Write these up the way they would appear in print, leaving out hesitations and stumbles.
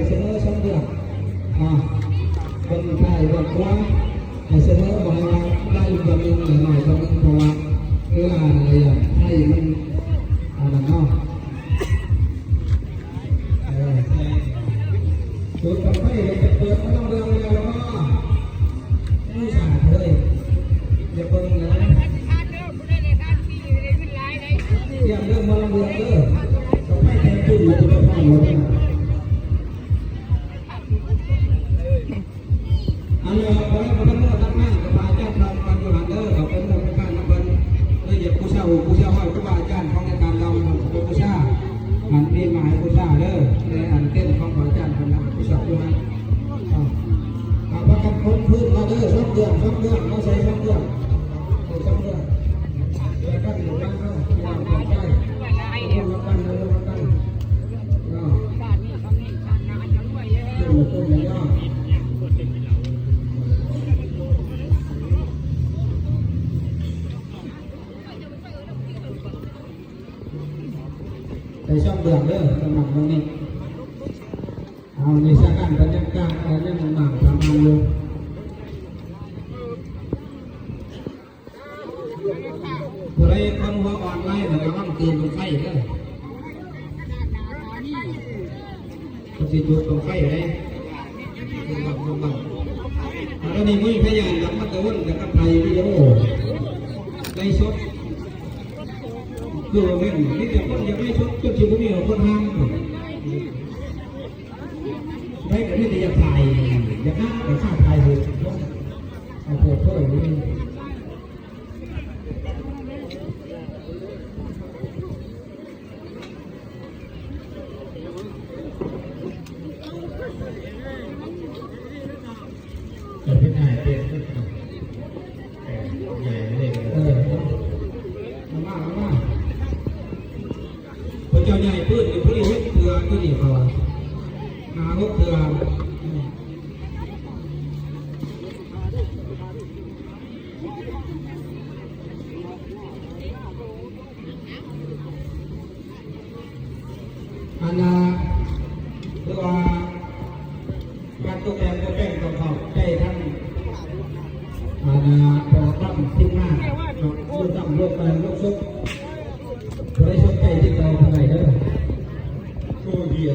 เสนอสองเดือนคนไทยบอกว่าเสนอบอกว่าได้ตัวนึงหน่อยตัวนึงเพราะว่าเวลาอะไรอย่างไทยมันอะไรเนาะตัวต่อไปจะเปิดต้องเรื่องอะไรแล้วก็ไม่สาดเลยอย่าเปิดนะอย่างเรื่องมันเรื่องเด้อต้องไม่แต่งขึ้นมาจะไม่ฟังเลยอันนี้พอเราตั้งตั้งมั่นกับอาจารย์ทำการบริหารเด้อเขาเป็นผู้การนำเป็นละเอียดผู้เช่าห้อยผู้อาจารย์ของในการเราเป็นผู้เช่ามันมีหมายผู้เช่าเด้อในอันเต้นของอาจารย์คนนั้นผู้เช่าด้วยนะเอาประกันคนพื้นมาเด้อสองเดือนเราใช้สองเดือนแล้วก็อยู่บ้านเขาวางของใกล้รับกันรับกันอยู่ตรงนี้ย่อในช่องเดือนเด้อสมัครตรงนี้เอาในสถานบรรยากาศเอาเรื่องหนังทำงานอยู่ผู้ใดคนหัวอ่อนไล่แต่ต้องตื่นตรงไฟเด้อต้องสิจุดตรงไฟเลยแล้วนี่มุ้ยพยานกับมัตตะวันกับไทยวิดีโอในสดคือเห็นนี่แต่คนยังไม่ชดจนชีวิตนี้คนห้ามได้แต่นี่แต่อยากถ่ายอยากนั่งแต่ข้าถ่ายเลยเอาโผล่เข้าไปนี่แต่พี่นายเป็นใหญ่เลยมาพระเจ้าใหญ่พื้นอยู่พื้นเฮ็ดเถื่อก็ดีเขาหาลบเถื่ออันน่ะเรียกว่าการตกแต่งของเขาได้ทั้งอันน่ะพอตั้งทิ้งหน้าลูกตั้งลูกแปลงลูกซุกบริสุทธิ์ใจที่เราทำไงเด้อโอ้เหี้ย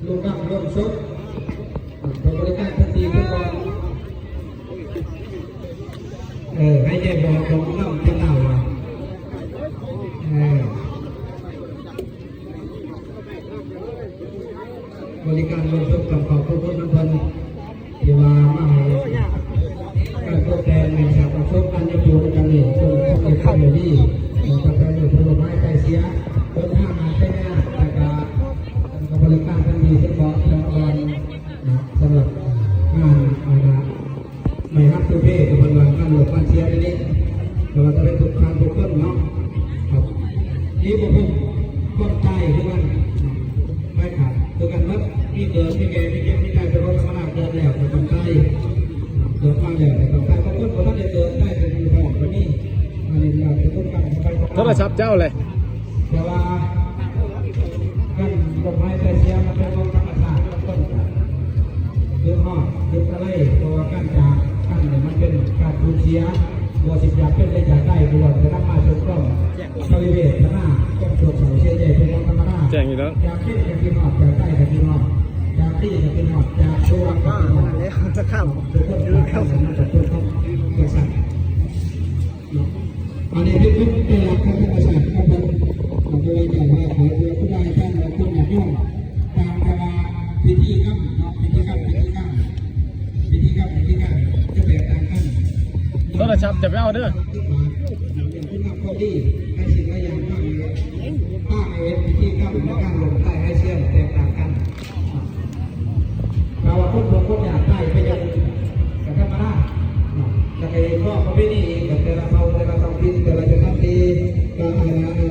ลูกตั้งลูกซุกพอบริการทันทีทุกคนให้ใจบอกของน้ำเป็นเหล่าบริการลงทุนกับขอบผู้คนทุกคนที่ว่ามาการตกแต่งในสถานประชุมการอยู่ในการเรียนส่วนของเอกชนที่เราจะไปอยู่ผลไม้ไก่เสียต้นห้ามาใช้งานแต่การบริการทันทีที่บอกทางวันสำหรับงานไม่ฮับตัวเพ่กับบริการการหลบการเสียนี้เราจะได้ถูกทางถูกต้นเนาะครับนี่ผมเข้าใจทุกวันไม่ขาดตัวกันมัดมีเกิดมีแก่มีเจ็บมีตายเป็นรถธรรมดาเกิดแล้วแต่ต้องใจเกิดมาแล้วแต่ต้องใจเพราะคนคนนั้นจะเกิดได้เป็นอยู่ของคนนี้มาเรียนเราเป็นต้นกันไปโทรศัพท์เจ้าเลยแต่ว่าการดอกไม้แต่เสียมันเป็นของธรรมชาติต้นกันเรื่องนอกเรื่องอะไรตัวการจากการเนี่ยมันเป็นการสูญเสียบัวสิบอยากเป็นได้จากได้บัวจะนำมาชมกล้องบริเวณหน้าต้องตรวจสอบเสียใจเป็นของธรรมดาแจ้งอยู่แล้วจากที่จะกินหอดจากใต้จะกินหอดจากที่จะกินหอดจากตัวก็จะข้ามทุกคนจะข้ามมาจากตัวต้องกระสับอันนี้ที่ทุกตัวข้ามกระสับข้ามบนของตัวใหญ่ว่าขอตัวผู้ใดท่านเราคุณอย่าย่องตามเวลาพิธีกรรมพิธีกรรมจะแตกต่างกันโทรศัพท์จะไปเอาเด้อให้สิ่งละอย่างบ้างป้าเอฟพิธีกรรมในการลงใต้ให้เชื่อมแตกต่างกันเราว่าคนลงคนอยากใต้ไปยังกับธรรมดาแต่ไอ้ข้อเขาไม่ดีกับแต่ละเผ่าแต่ละท้องถิ่นแต่ละจังหวัดดีการอะไร